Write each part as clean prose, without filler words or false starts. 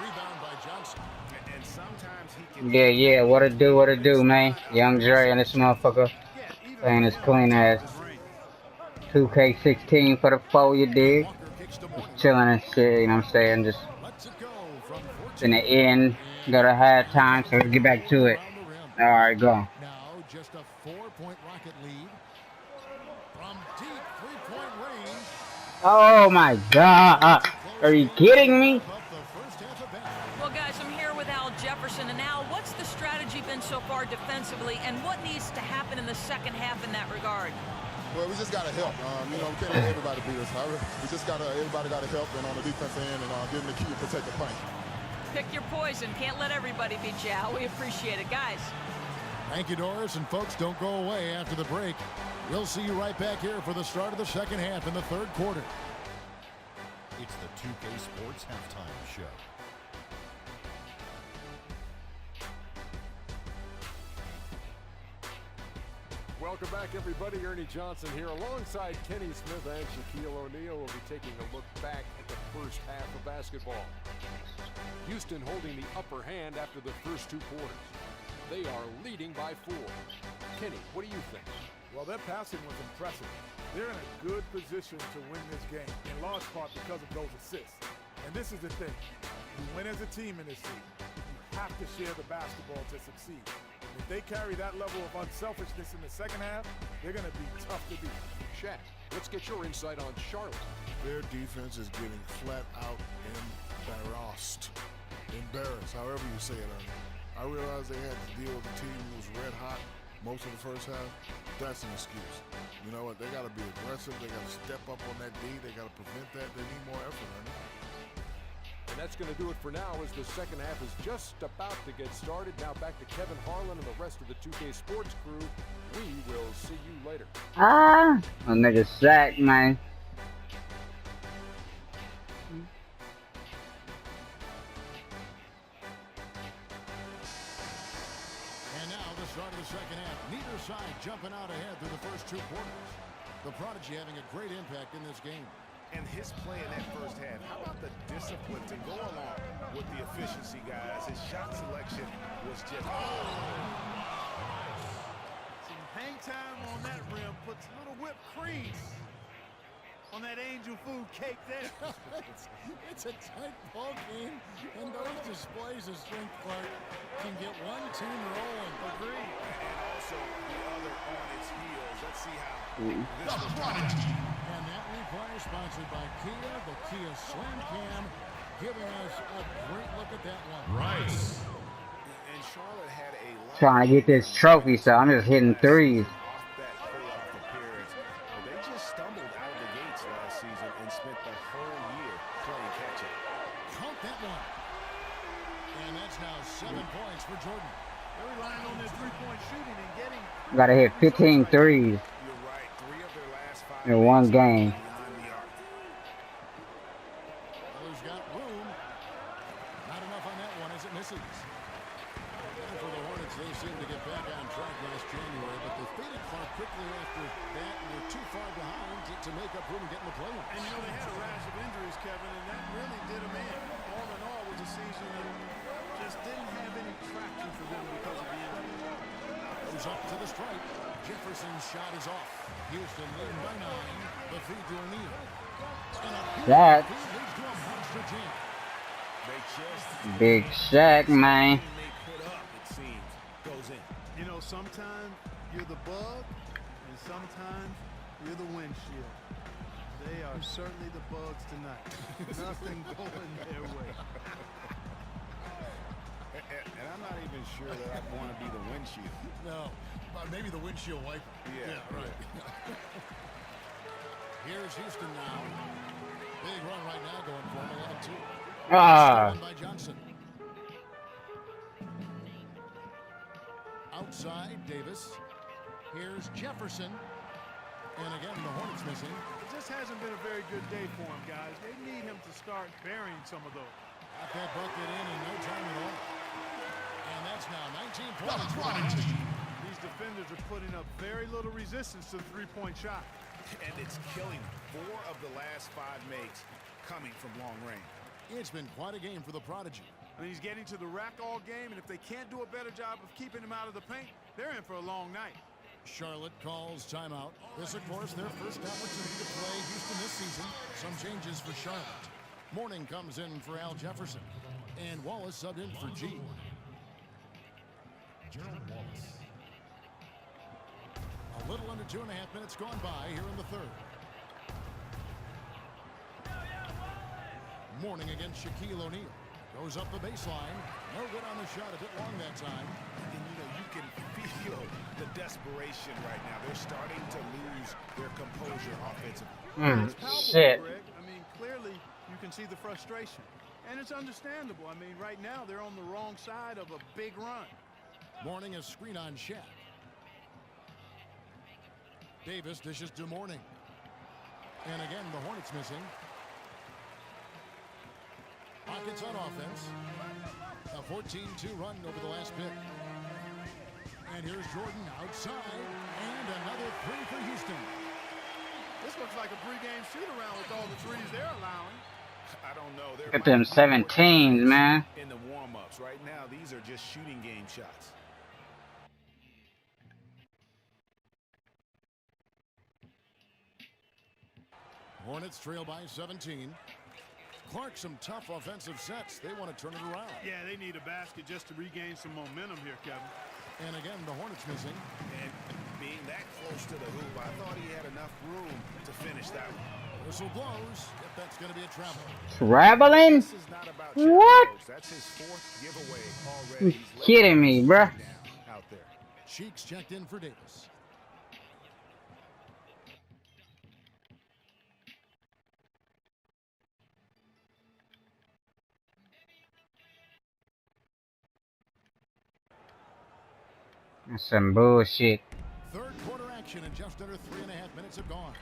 Rebound by Johnson. And sometimes he can. Yeah, what it do, man? Young Dre and this motherfucker playing his clean ass 2K16 for the 4, you dig? Just chilling and shit, you know what I'm saying? Just in the end, go to halftime, so let's get back to it. Alright, go. Now just a 4-point Rocket lead. From deep 3-point range. Oh my god. Are you kidding me? Well, guys, I'm here with Al Jefferson. And Al, what's the strategy been so far defensively, and what needs to happen in the second half in that regard? Well, we just got to help. We can't let everybody beat us. We just everybody got to help and on the defensive end and give them the key to protect the paint. Pick your poison. Can't let everybody beat you, Al. We appreciate it, guys. Thank you, Doris. And folks, don't go away after the break. We'll see you right back here for the start of the second half in the third quarter. It's the 2K Sports Halftime Show. Welcome back, everybody. Ernie Johnson here alongside Kenny Smith and Shaquille O'Neal. We'll be taking a look back at the first half of basketball. Houston holding the upper hand after the first 2 quarters. They are leading by 4. Kenny, what do you think? Well, their passing was impressive. They're in a good position to win this game, in large part because of those assists. And this is the thing. You win as a team in this league. You have to share the basketball to succeed. If they carry that level of unselfishness in the second half, they're going to be tough to beat. Shaq, let's get your insight on Charlotte. Their defense is getting flat out embarrassed. Embarrassed, however you say it. I realized they had to deal with a team who was red hot most of the first half. That's an excuse. You know what? They got to be aggressive. They got to step up on that D. They got to prevent that. They need more effort, Ernie. And that's going to do it for now as the second half is just about to get started. Now back to Kevin Harlan and the rest of the 2K Sports crew. We will see you later. A nigga sack, man. And now the start of the second half. Neither side jumping out ahead through the first 2 quarters. The Prodigy having a great impact in this game. And his play in that first half, how about the discipline to go along with the efficiency, guys? His shot selection was just... Some hang time on that rim puts a little whipped cream on that angel food cake there. it's a tight ball game, and those displays of strength, Clark, can get one team rolling. Agreed. And also the other on its heels. Let's see how this The will Prodigy. And that replay sponsored by Kia, the Kia Slam Cam, giving us a great look at that one. Rice. And Charlotte had a lot Trying to get this trophy, so I'm just hitting threes. off that playoff appearance. But they just stumbled out of the gates last season and spent the whole year playing catch-up. Count that one. And that's now 7 points for Jordan. They're relying on their three-point shooting and getting... Gotta hit 15 threes You're right. 3 of their last 5 in one game. behind the arc. Miller's got room. Not enough on that one as it misses. And for the Hornets, they seem to get back on track last January, but they faded Clark quickly after that and were too far behind to make up room and get in the playoffs. And, they had a rash of injuries, Kevin, and that really did them in. All in all, was a season that just didn't have any traction for them because of the injuries. Goes up to the stripe. Jefferson's shot is off. Houston leading by 9. The feed to O'Neal. And a That feed leads to a monster jam. They just big Shaq, man. they put up, it seems, goes in. Sometimes you're the bug, and sometimes you're the windshield. They are certainly the bugs tonight. Nothing going their way. And I'm not even sure that I want to be the windshield. No, maybe the windshield wiper. Yeah, right. Here's Houston now. Big run right now going for him, 11-2. Ah, By Johnson. Outside, Davis. Here's Jefferson. And again, the Hornets missing. It just hasn't been a very good day for him, guys. They need him to start burying some of those. Got that bucket in no time at all. And that's now 19 points. These defenders are putting up very little resistance to the three-point shot. And it's killing 4 of the last 5 makes coming from long range. It's been quite a game for the prodigy. I mean, he's getting to the rack all game, and if they can't do a better job of keeping him out of the paint, they're in for a long night. Charlotte calls timeout. This, of course, their first opportunity to play Houston this season. Some changes for Charlotte. Mourning comes in for Al Jefferson. And Wallace subbed in for G. Gerald Wallace. A little under 2.5 minutes gone by here in the third. Mourning against Shaquille O'Neal. Goes up the baseline. No good on the shot. A bit long that time. And, you know, you can feel the desperation right now. They're starting to lose their composure offensively. It's palpable, Shit. Greg. I mean, clearly you can see the frustration. And it's understandable. I mean, right now they're on the wrong side of a big run. Mourning a screen on Shaq. Davis dishes to Mourning. And again, the Hornets missing. Rockets on offense. A 14-2 run over the last pick. And here's Jordan outside. And another three for Houston. This looks like a pregame shoot-around with all the threes they're allowing. I don't know. Look at them 17s, man. In the warm-ups right now, these are just shooting game shots. Hornets trail by 17. Clark, some tough offensive sets. They want to turn it around. Yeah, they need a basket just to regain some momentum here, Kevin. And again, the Hornets missing. And being that close to the hoop, I thought he had enough room to finish that one. Whistle blows. If that's going to be a travel. Traveling? This is not about What? folks. That's his fourth giveaway already. You kidding me, bruh? Out there. Cheeks checked in for Davis. That's some bullshit. Third quarter action and just under 3.5 minutes have gone.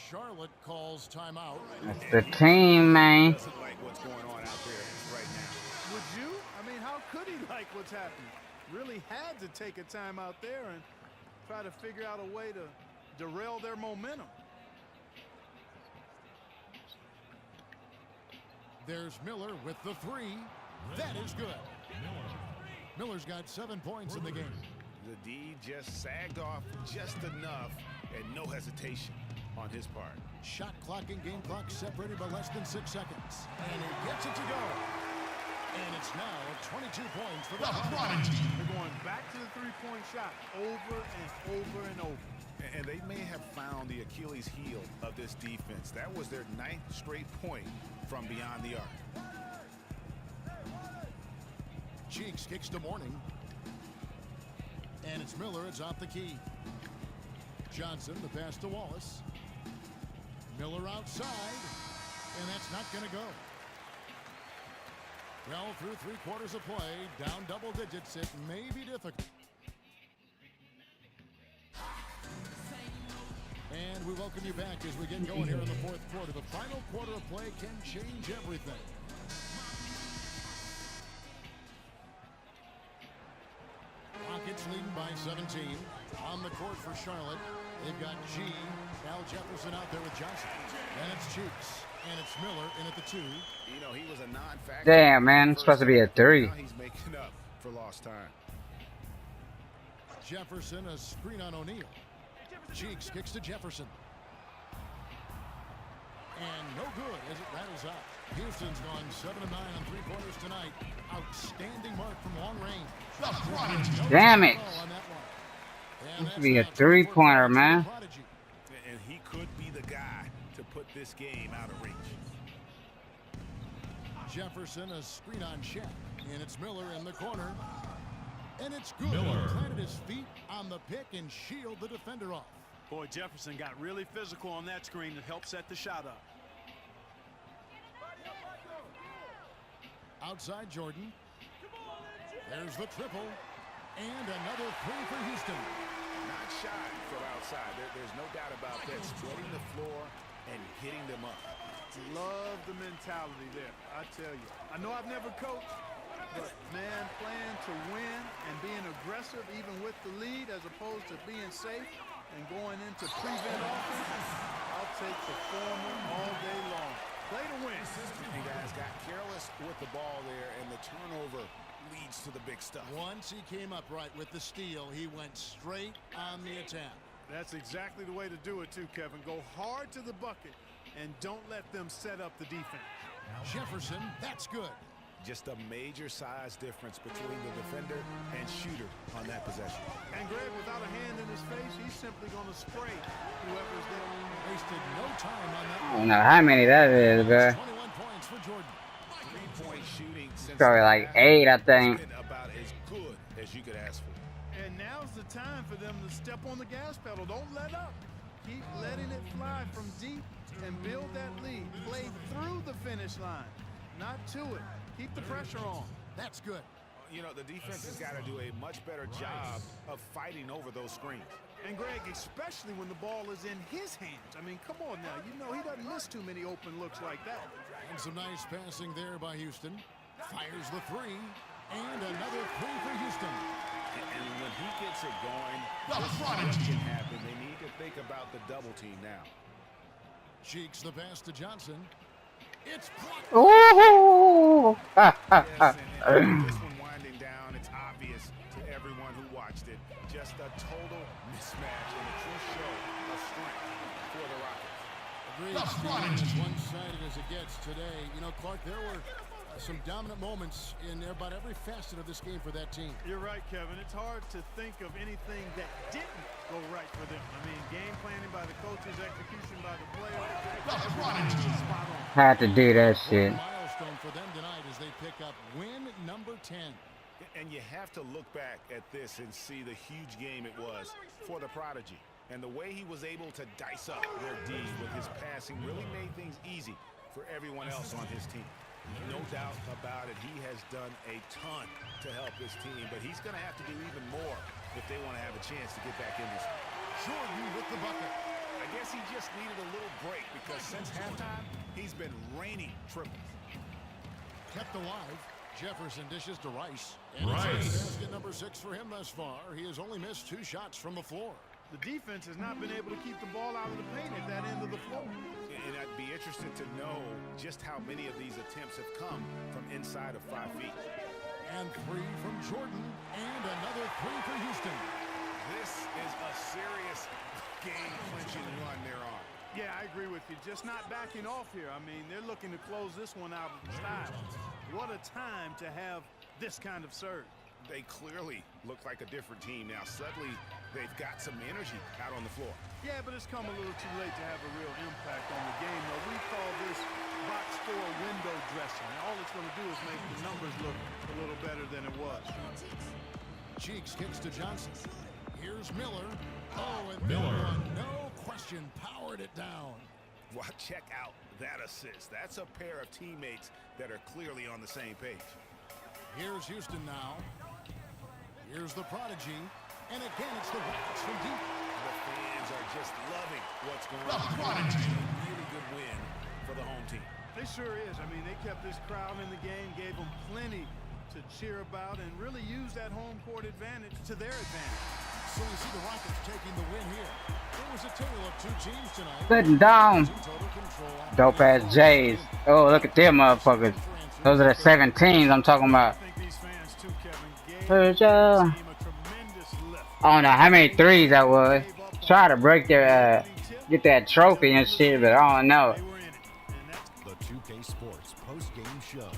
Charlotte calls timeout. That's the team, man. Doesn't like what's going on out there right now. Would you? I mean, how could he like what's happening? Really had to take a time out there and try to figure out a way to derail their momentum. There's Miller with the three. That is good. Miller's got 7 points in the game. The D just sagged off just enough and no hesitation on his part. Shot clock and game clock separated by less than 6 seconds. And he gets it to go. And it's now 22 points for the Prodigy. They're going back to the three-point shot over and over and over. And they may have found the Achilles heel of this defense. That was their 9th straight point from beyond the arc. Cheeks kicks to Mourning. And it's Miller. It's off the key. Johnson, the pass to Wallace. Miller outside. And that's not going to go. Well, through 3 quarters of play, down double digits, it may be difficult. And we welcome you back as we get going here in the fourth quarter. The final quarter of play can change everything. Rockets leading by 17. On the court for Charlotte, they've got G, Al Jefferson out there with Johnson. And it's Cheeks. And it's Miller in at the 2. You know, he was a non-factor. Damn, man. It's supposed to be a 3. Now he's making up for lost time. Jefferson, a screen on O'Neal. Cheeks kicks to Jefferson. And no good as it rattles out. Houston's gone 7 of 9 on 3 quarters tonight. Outstanding mark from long range. Damn it. This should be a 3-pointer, man. And he could be the guy to put this game out of reach. Jefferson, a screen on Shaq. And it's Miller in the corner. And it's good. Miller planted his feet on the pick and shielded the defender off. Boy, Jefferson got really physical on that screen to help set the shot up. Outside Jordan. There's the triple. And another 3 for Houston. Not shy from outside. There's no doubt about that. Spreading the floor and hitting them up. Love the mentality there, I tell you. I know I've never coached, but man, playing to win and being aggressive aggressive even with the lead as opposed to being safe and going into prevent offense, I'll take the former all day long. Play to win. And guys got careless with the ball there, and the turnover leads to the big stuff. Once he came up right with the steal, he went straight on the attack. That's exactly the way to do it, too, Kevin. Go hard to the bucket and don't let them set up the defense. Jefferson, that's good. Just a major size difference between the defender and shooter on that possession. And Greg, without a hand in his face, he's simply going to spray whoever's there. Wasted no time on that. I don't know how many that is, bro. 21 points for Jordan. 3-point shooting since Probably like 8, I think. been about as good as you could ask for. And now's the time for them to step on the gas pedal. Don't let up. Keep letting it fly from deep and build that lead. Play through the finish line, not to it. Keep the pressure on. That's good. You know, the defense has got to do a much better job of fighting over those screens. And Greg, especially when the ball is in his hands. I mean, come on now. You know he doesn't miss too many open looks like that. And some nice passing there by Houston. Fires the three. And another three for Houston. And when he gets it going, this can happen. They need to think about the double team now. Cheeks the pass to Johnson. It's blocked. Ooh! Yes, and this one winding down, it's obvious to everyone who watched it. Just a total mismatch and a true show of strength for the Rockets. Agreed, Steve. As one-sided as it gets today. You know, Clark, there were some dominant moments in about every facet of this game for that team. You're right, Kevin. It's hard to think of anything that didn't go right for them. I mean, game planning by the coaches, execution by the players. Spot on. Had to do that shit. Milestone for them tonight as they pick up win number 10. And you have to look back at this and see the huge game it was for the Prodigy. And the way he was able to dice up their D with his passing really made things easy for everyone else on his team. No doubt about it, he has done a ton to help his team, but he's going to have to do even more if they want to have a chance to get back in this. Jordan with the bucket. I guess he just needed a little break because since halftime, he's been raining triples. Kept alive. Jefferson dishes to Rice. And it's basket number 6 for him thus far. He has only missed 2 shots from the floor. The defense has not been able to keep the ball out of the paint at that end of the floor. And I'd be interested to know just how many of these attempts have come from inside of 5 feet. And 3 from Jordan. And another 3 for Houston. This is a serious game-clinching run they're on. Yeah, I agree with you. Just not backing off here. I mean, they're looking to close this one out in style. What a time to have this kind of surge. They clearly look like a different team now. Suddenly, they've got some energy out on the floor. Yeah, but it's come a little too late to have a real impact on the game. Though we call this box score window dressing. All it's going to do is make the numbers look a little better than it was. Cheeks kicks to Johnson. Here's Miller. Oh, and Miller, no question, powered it down. Well, check out that assist. That's a pair of teammates that are clearly on the same page. Here's Houston now. Here's the Prodigy. And again, it's the Rockets from deep. The fans are just loving what's going on. A really good win for the home team. They sure is. I mean, they kept this crowd in the game, gave them plenty to cheer about, and really used that home court advantage to their advantage. So you see the Rockets taking the win here. It was a tale of 2 teams tonight. Sitting down. Dope ass Jays. Oh, look at them motherfuckers. Those are the 17s I'm talking about. I think these fans too, Kevin, gave Where's the team a tremendous lift. I don't know how many threes that was. Try to break their, get that trophy and shit, but I don't know. They were in it. And that's The 2K Sports post-game show.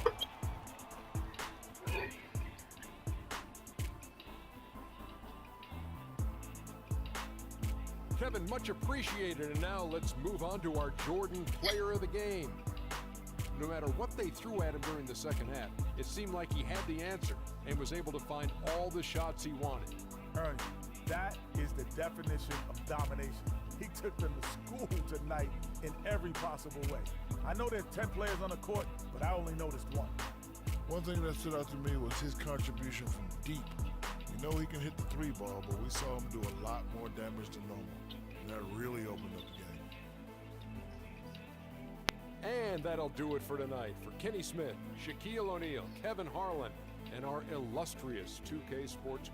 Kevin, much appreciated. And now let's move on to our Jordan player of the game. No matter what they threw at him during the second half, it seemed like he had the answer and was able to find all the shots he wanted. Ernie, that is the definition of domination. He took them to school tonight in every possible way. I know there's 10 players on the court, but I only noticed one. One thing that stood out to me was his contribution from deep. You know he can hit the 3 ball, but we saw him do a lot more damage than normal. And that really opened up the game. And that'll do it for tonight. For Kenny Smith, Shaquille O'Neal, Kevin Harlan, and our illustrious 2K Sports